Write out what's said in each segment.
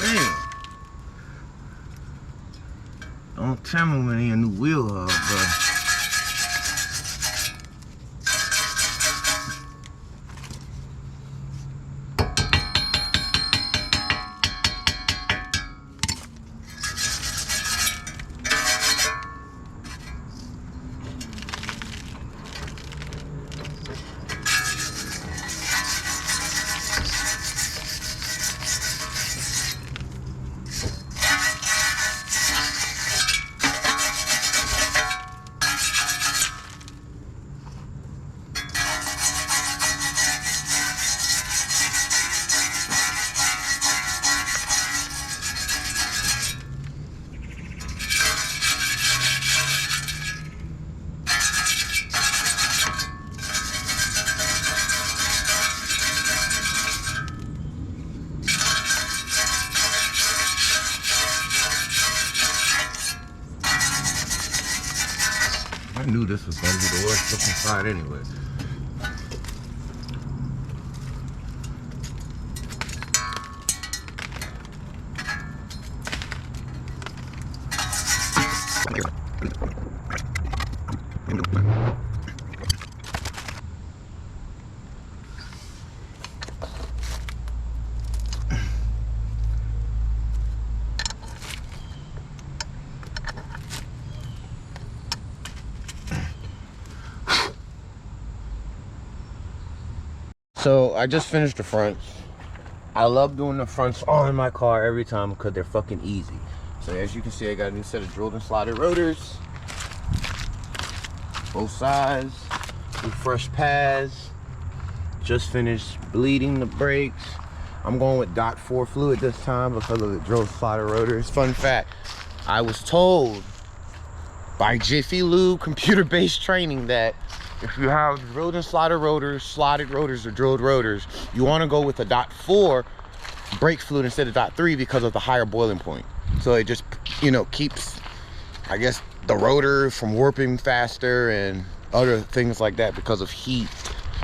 Damn. Don't tell me when he a new wheel hub, bro. I knew this was gonna be the worst looking side anyway. So I just finished the fronts. I love doing the fronts on my car every time because they're fucking easy. So as you can see, I got a new set of drilled and slotted rotors. Both sides. New fresh pads. Just finished bleeding the brakes. I'm going with .4 fluid this time because of the drilled slotted rotors. Fun fact, I was told by Jiffy Lube computer-based training that if you have drilled and slotted rotors, or drilled rotors, you want to go with a .4 brake fluid instead of .3 because of the higher boiling point. So it just, you know, keeps, I guess, the rotor from warping faster and other things like that because of heat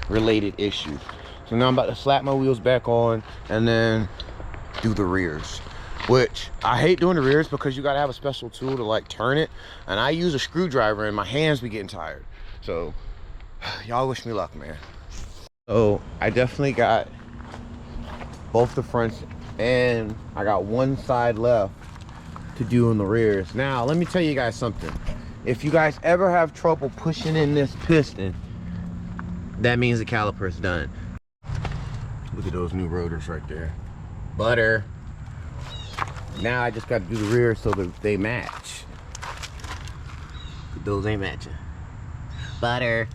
related issues. So now I'm about to slap my wheels back on and then do the rears. Which I hate doing the rears because you gotta have a special tool to like turn it, and I use a screwdriver and my hands be getting tired. So y'all wish me luck, man. So I definitely got both the fronts and I got one side left to do in the rears. Now let me tell you guys something. If you guys ever have trouble pushing in this piston, that means the caliper's done. Look at those new rotors right there. Butter. Now I just got to do the rear so that they match. Those ain't matching. Butter.